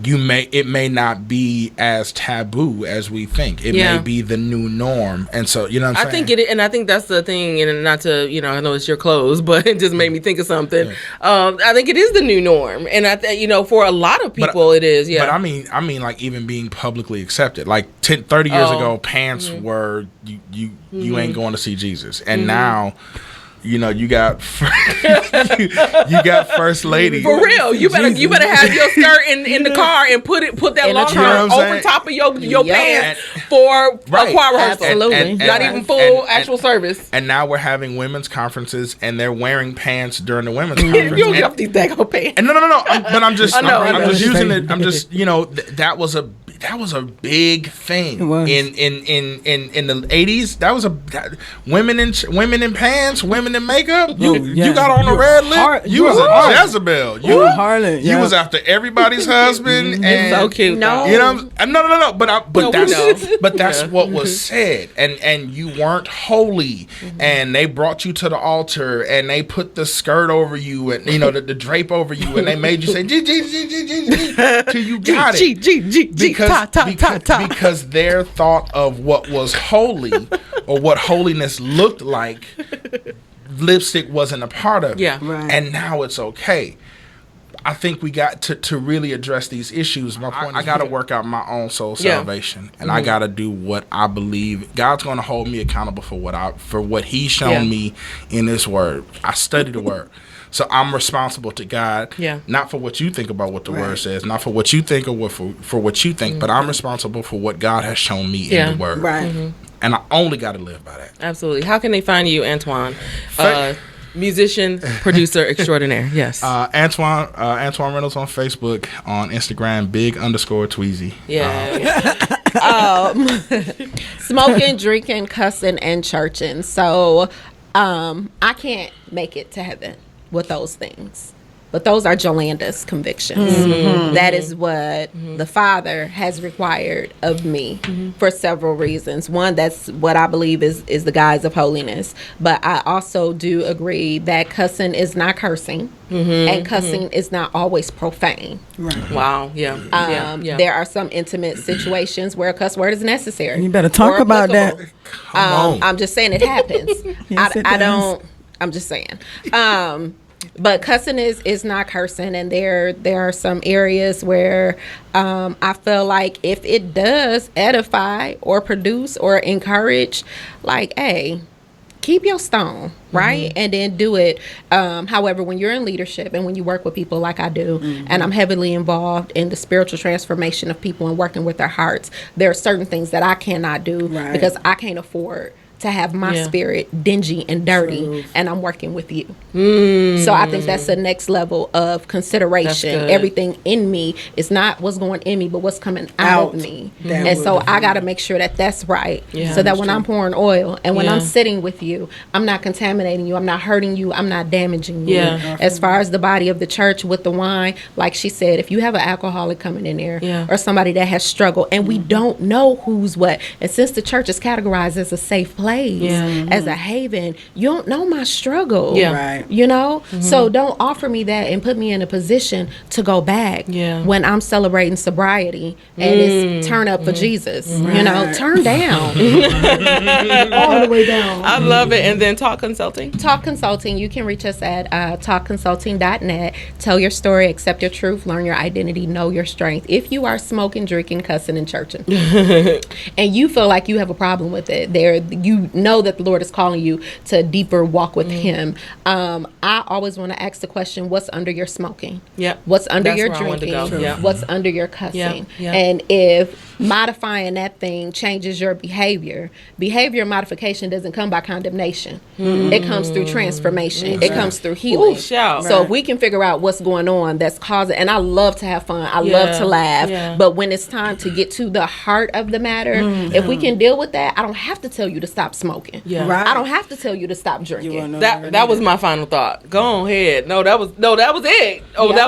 it may not be as taboo as we think. It may be the new norm. And so, you know what I'm saying? I think that's the thing, and not to, I know it's your clothes, but it just made me think of something. Yeah. I think it is the new norm. And I think, for a lot of people it is, yeah. But I mean like even being publicly accepted. Like 30 years ago, pants were, you ain't going to see Jesus. And now, you got you got first lady. For real, you better have your skirt in the car and put that long skirt over top of your pants for a choir rehearsal. Absolutely, not even full actual service. And now we're having women's conferences, and they're wearing pants during the women's conference. You don't have these daggone pants. And no. But I'm just using it. I'm just that was a big thing in the 80s. That was women in pants, women in makeup. You got on a red lip. You was a Jezebel. You were a harlot. You was after everybody's husband. And so cute. No, no. But that's what was said. And you weren't holy. And they brought you to the altar, and they put the skirt over you, and the drape over you, and they made you say G till you got it. Because their thought of what was holy or what holiness looked like, lipstick wasn't a part of it. Yeah. Right. And now it's okay. I think we got to really address these issues. My point I got to work out my own soul salvation, and I got to do what I believe. God's going to hold me accountable for what He's shown me in His Word. I study the Word. So I'm responsible to God, not for what you think about what the Word says, not for what you think or for what you think, but I'm responsible for what God has shown me in the Word. Right. And I only got to live by that. Absolutely. How can they find you, Antoine? Musician, producer extraordinaire. Yes. Antoine Reynolds on Facebook, on Instagram, big_Tweezy. Yeah. Smokin, drinking, cussing, and churching. So I can't make it to heaven with those things. But those are JoLanda's convictions. That is what the Father has required of me for several reasons. One, that's what I believe is the guise of holiness. But I also do agree that cussing is not cursing. And cussing is not always profane. Right. Wow. Yeah. There are some intimate situations where a cuss word is necessary. You better talk about that. I'm just saying it happens. Yes, it I does. don't. I'm just saying. But cussing is not cursing, and there are some areas where I feel like if it does edify or produce or encourage, like, hey, keep your stone, right? And then do it. However, when you're in leadership and when you work with people like I do, and I'm heavily involved in the spiritual transformation of people and working with their hearts, there are certain things that I cannot do because I can't afford to have my spirit dingy and dirty, and I'm working with you. So I think that's the next level of consideration. Everything in me is not what's going in me, but what's coming out of me. And so I got to make sure that that's right, so that when I'm pouring oil and when I'm sitting with you, I'm not contaminating you, I'm not hurting you, I'm not damaging you. As far as the body of the church with the wine, like she said, if you have an alcoholic coming in there or somebody that has struggled, and we don't know who's what, and since the church is categorized as a safe place, as a haven, you don't know my struggle. You know? So don't offer me that and put me in a position to go back when I'm celebrating sobriety and it's turn up for Jesus. You know, turn down. All the way down. I love it. And then Talk Consulting. Talk Consulting, you can reach us at talkconsulting.net. Tell your story, accept your truth, learn your identity, know your strength. If you are smoking, drinking, cussing, and churching, and you feel like you have a problem with it, you know that the Lord is calling you to a deeper walk with Him. I always want to ask the question, what's under your smoking? What's under your drinking? What's under your cussing? And if modifying that thing changes your behavior modification doesn't come by condemnation. It comes through transformation. It comes through healing. So if we can figure out what's going on that's causing, and I love to have fun, I love to laugh, but when it's time to get to the heart of the matter, if we can deal with that, I don't have to tell you to stop smoking. I don't have to tell you to stop drinking. That was my final thought. Go ahead. No, that was it. That was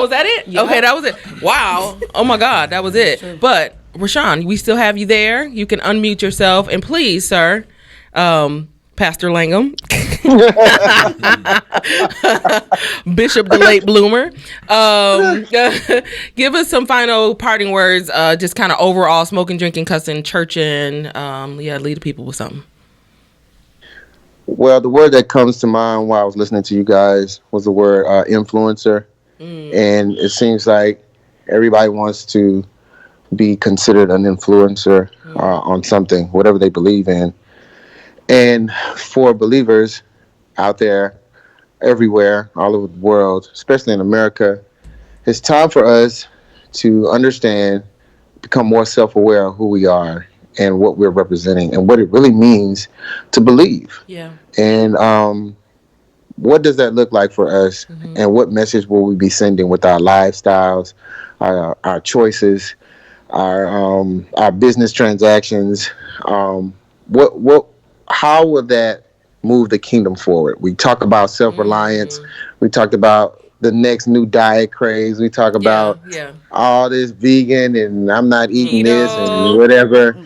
that it? Okay, that was it. Wow. Oh my God, that was it. But Rashawn, we still have you there. You can unmute yourself, and please, sir, Pastor Langhum, Bishop DaLateBLOOMER, give us some final parting words, just kind of overall, smoking, drinking, cussing, churching. Lead the people with something. Well, the word that comes to mind while I was listening to you guys was the word influencer. And it seems like everybody wants to be considered an influencer on something, whatever they believe in. And for believers out there, everywhere, all over the world, especially in America, it's time for us to understand, become more self-aware of who we are and what we're representing and what it really means to believe. And what does that look like for us? And what message will we be sending with our lifestyles, our choices, our business transactions? How will that move the kingdom forward? We talk about self-reliance. We talked about the next new diet craze. We talk about all this vegan and I'm not eating this and whatever.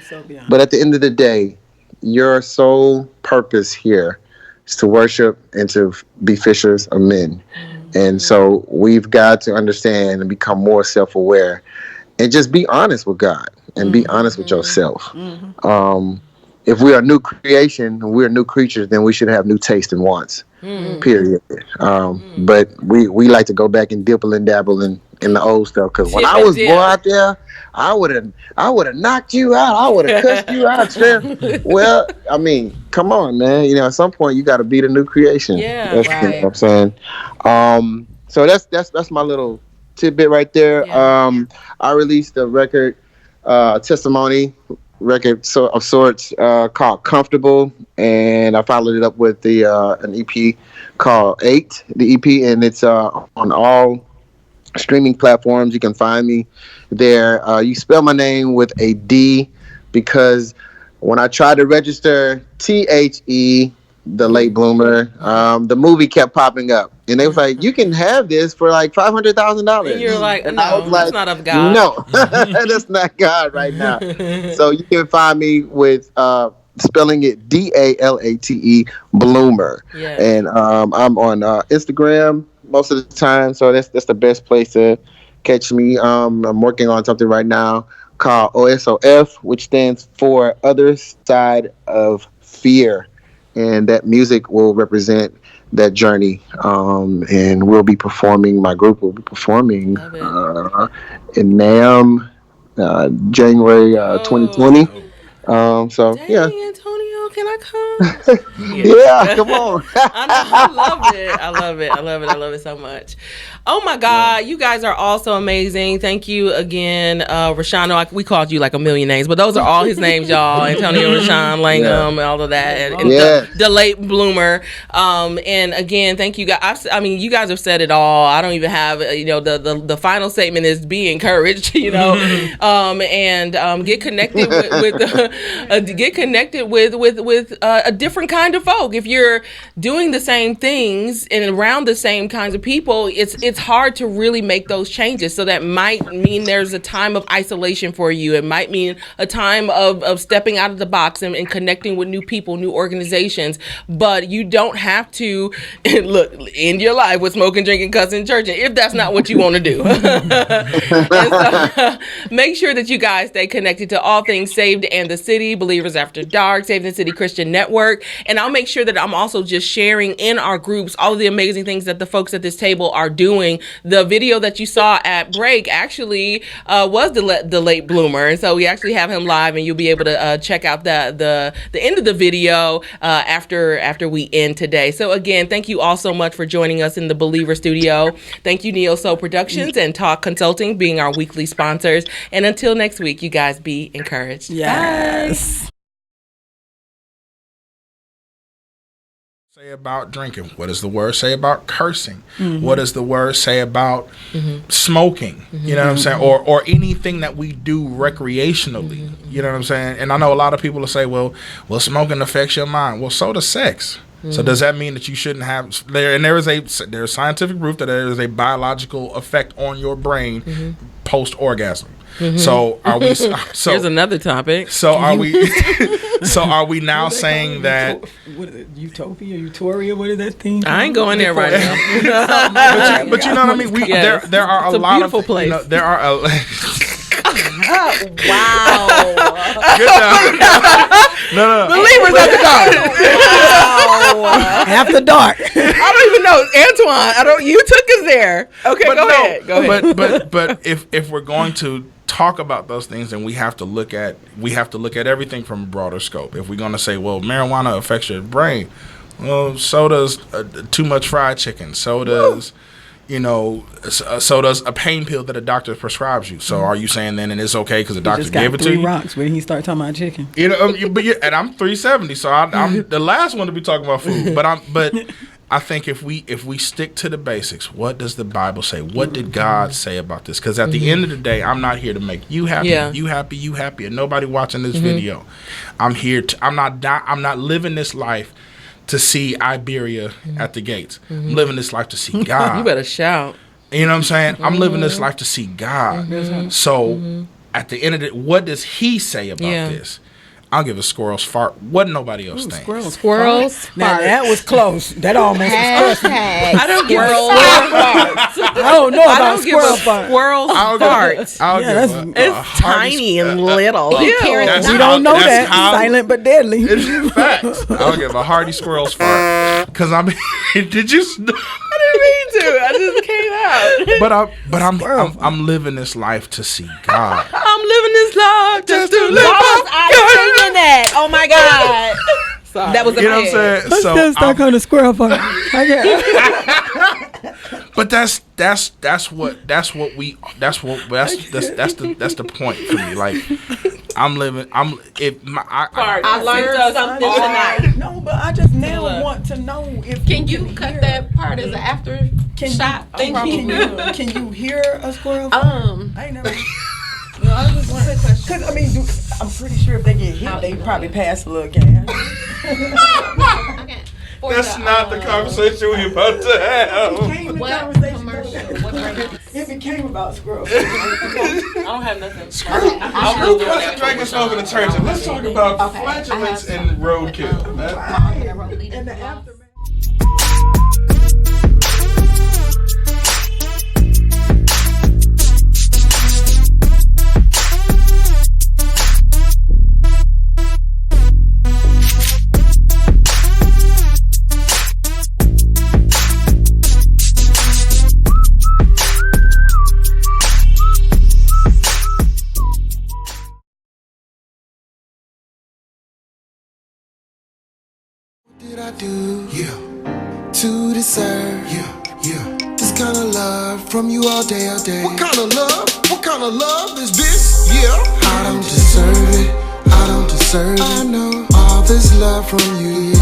But at the end of the day, your sole purpose here is to worship and to be fishers of men. And so we've got to understand and become more self-aware and just be honest with God and be honest with yourself. If we are new creation, we're new creatures, then we should have new taste and wants, period. But we like to go back and dibble and dabble in the old stuff. Because when I was out there, I would have knocked you out. I would have cussed you out. Well, I mean, come on, man. You know, at some point you got to be the new creation. That's you know what I'm saying. So that's my little tidbit right there. I released a record, testimony record of sorts called Comfortable, and I followed it up with an EP called 8, the EP, and it's on all streaming platforms. You can find me there. You spell my name with a D because when I tried to register THE DaLateBLOOMER. The movie kept popping up, and they was like, "You can have this for like $500,000." And you're like, and I was that's not of God. No, that's not God right now. So you can find me with spelling it DaLate Bloomer, and I'm on Instagram most of the time. So that's the best place to catch me. I'm working on something right now called OSOF, which stands for Other Side of Fear. And that music will represent that journey. And we'll be performing, my group will be performing in NAMM January 2020. So, dang, yeah. Antonio, can I come? Yeah, come on. I love it. I love it so much. Oh my God, you guys are all so amazing. Thank you again, Rashawn. We called you like a million names, but those are all his names, y'all. Antonio, Rashawn, Langhum, all of that, and DaLateBLOOMER. And again, thank you guys. I mean, you guys have said it all. I don't even have, the final statement is be encouraged, and get connected with a different kind of folk. If you're doing the same things and around the same kinds of people, it's hard to really make those changes. So that might mean there's a time of isolation for you. It might mean a time of stepping out of the box and connecting with new people, new organizations. But you don't have to end your life with smoking, drinking, cussing, churching if that's not what you want to do. And so, make sure that you guys stay connected to all things Saved and the City, Believers After Dark, Saved and the City Christian Network. And I'll make sure that I'm also just sharing in our groups all of the amazing things that the folks at this table are doing. The video that you saw at break actually was the late bloomer, and so we actually have him live, and you'll be able to check out the end of the video after we end today. So again, thank you all so much for joining us in the Believer Studio. Thank you, Neo Soul Productions and Talk Consulting being our weekly sponsors. And until next week, you guys be encouraged. Yes. Bye. Say about drinking? What does the word say about cursing? What does the word say about smoking? You know what I'm saying? Or anything that we do recreationally. You know what I'm saying? And I know a lot of people will say, well, smoking affects your mind. Well, so does sex. So does that mean that you shouldn't have there's scientific proof that there is a biological effect on your brain post orgasm. So are we? So here's another topic. So are we? So are we now saying that? What is it? Utopia, Utoria? What is that thing? I ain't going there right now. but you know what I mean. There are a lot of place. There are. Wow. Good job. No. Believers After Dark. Wow. After dark. I don't even know, Antoine. You took us there. Okay, go ahead. But if we're going to talk about those things, then we have to look at everything from a broader scope. If we're going to say, well, marijuana affects your brain, well, so does too much fried chicken. So does. So does a pain pill that a doctor prescribes you. So are you saying then and it's okay because the doctor gave it to you? Rocks when he started talking about chicken. And I'm 370, so I'm the last one to be talking about food. But I think if we stick to the basics, what does the Bible say? What did God say about this? Because at the end of the day, I'm not here to make you happy, you happy, and nobody watching this video. I'm here to. I'm not living this life to see Iberia at the gates. I'm living this life to see God. You better shout. You know what I'm saying? I'm living this life to see God. So at the end of it, what does He say about this? I'll give a squirrel's fart. What nobody else thinks. Squirrels fart. Now that was close. That almost was close. I don't give Squirrel farts. I don't know about squirrel fart. Squirrel's farts. It's tiny and little. We don't know that. Silent but deadly. It's facts. I'll give a hearty squirrel's fart. Because did you? I didn't mean to. I just came out. But I'm living this life to see God. I'm living this life just to live. I singing that? Oh my God. Sorry. That was you know what I'm saying? So that's that kind of squirrel fart. But that's the point for me. Like I learned something tonight. No, but I just now want to know if can you cut that part as an after shot? Can you hear a squirrel fart? I ain't never. No, I just want a question. Because I'm pretty sure if they get hit, they probably pass a little gas. Okay. That's not the conversation we're about to have. It became about squirrels. I don't have nothing. Who wasn't drinking smoke in the church? And let's talk about flatulence and roadkill. In the aftermath. Did I do to deserve this kind of love from you all day, all day? What kind of love? What kind of love is this? I don't deserve it. I don't deserve it. I know all this love from you,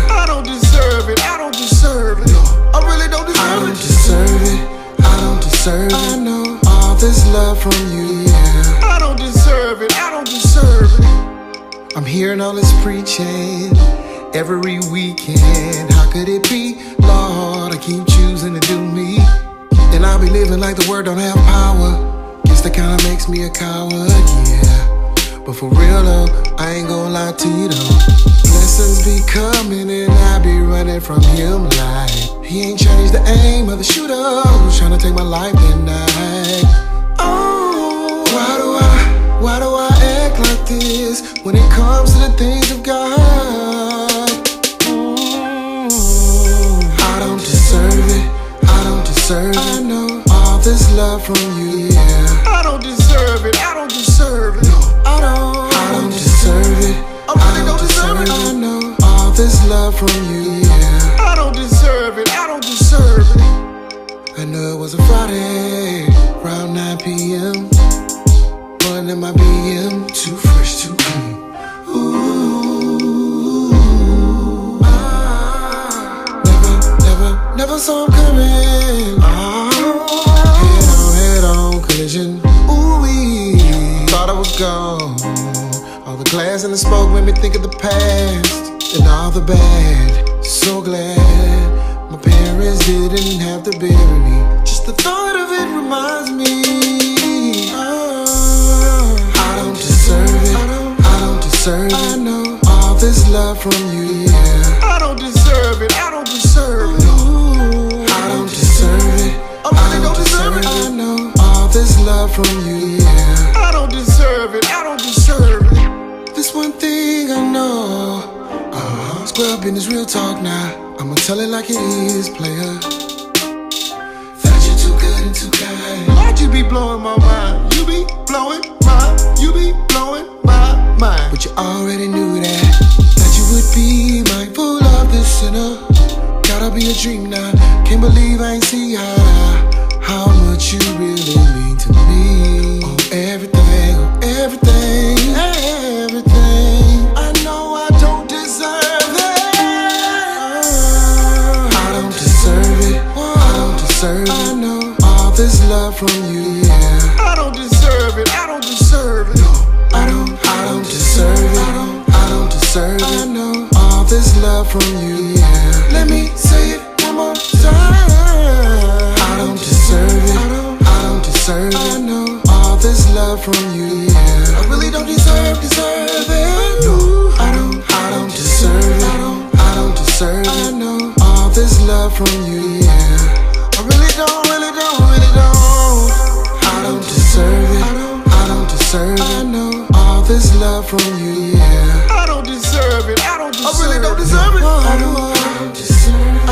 I don't deserve it. I don't deserve it. I really don't deserve it. I don't deserve it. I don't deserve it. I know all this love from you, I don't deserve it. I don't deserve it. I'm hearing all this preaching every weekend. How could it be, Lord? I keep choosing to do me, and I'll be living like the word don't have power. Guess that kinda makes me a coward, but for real though, I ain't gonna lie to you though. Blessings be coming and I be running from him like he ain't changed the aim of the shooter who's trying to take my life tonight. Oh, why do I act like this when it comes to the things of God? I don't deserve it. I don't deserve it. I know all this love from you, I don't deserve it. I don't deserve it. No, I don't deserve it. I really don't deserve it. I know all this love from you, I don't deserve it. I don't deserve it. I know it was a Friday, around 9 p.m. One in my BM, too fresh, too clean. Ooh, never saw him coming. Head on collision. Ooh, thought I was gone. All the glass and the smoke made me think of the past and all the bad. So glad my parents didn't have to bury me. Just the thought of it reminds me. I don't deserve it. I don't deserve it. I know all this love from you, I don't deserve it. I don't deserve it. I don't deserve it. I really don't deserve it. I know all this love from you, I don't deserve it. I don't deserve it. This one thing I know. Square business, real talk now. I'ma tell it like it is, player. That you're too good and too kind. Lord, you be blowing my mind. You be blowing my, you be blowing my mind. But you already knew that you would be mindful of this sinner. Gotta be a dream now. Can't believe I ain't see how much you really mean to me. Oh, everything, oh, everything, everything. I know I don't deserve it. I don't deserve it. I don't deserve it. I know all this love from you, I don't deserve it. I don't deserve it. No, I don't deserve it. I don't deserve it. I know all this love from you, Let me say it one more time. I don't deserve it. I don't deserve it. I know all this love from you, I really don't deserve it. No, I don't deserve it. I don't deserve it. I know all this love from you, I really don't. I don't deserve it. I don't deserve it. I know all this love from you, I don't deserve it. I don't deserve it. I really don't deserve it. I don't deserve it. I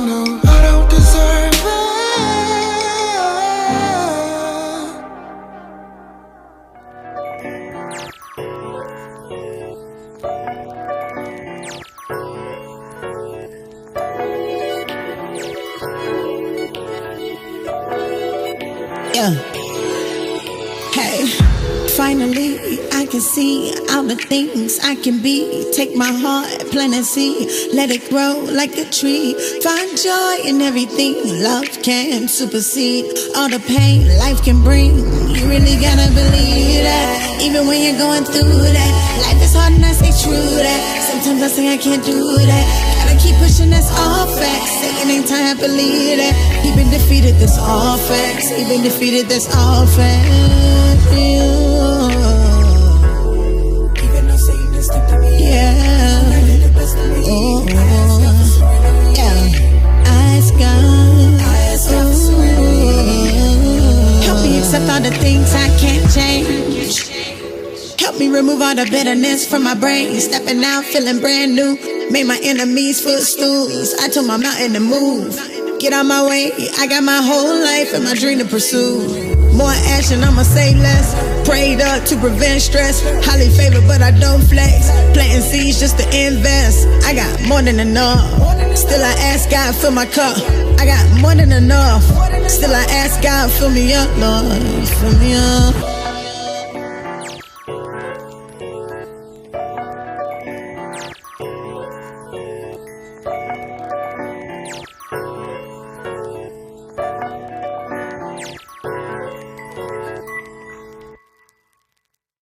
know I don't deserve it. Hey, finally I can see all the things I can be. Take my heart, plant a seed, let it grow like a tree. Find joy in everything. Love can supersede all the pain life can bring. You really gotta believe that, even when you're going through that. Life is hard and I say true that. Sometimes I say I can't do that. Gotta keep pushing, that's all facts. Saying ain't time, believe that. He been defeated, that's all facts. He been defeated, that's all facts. Even though Satan is stuck to me. Yeah. Oh, yeah. I ask God. Help me accept all the things I can't change. Help me remove all the bitterness from my brain. Stepping out, feeling brand new. Made my enemies footstools. I told my mountain to move. Get out my way. I got my whole life and my dream to pursue. More action, I'ma say less. Prayed up to prevent stress. Highly favored, but I don't flex. Planting seeds just to invest. I got more than enough. Still I ask God, fill my cup. I got more than enough. Still I ask God, fill me up, Lord. Fill me up.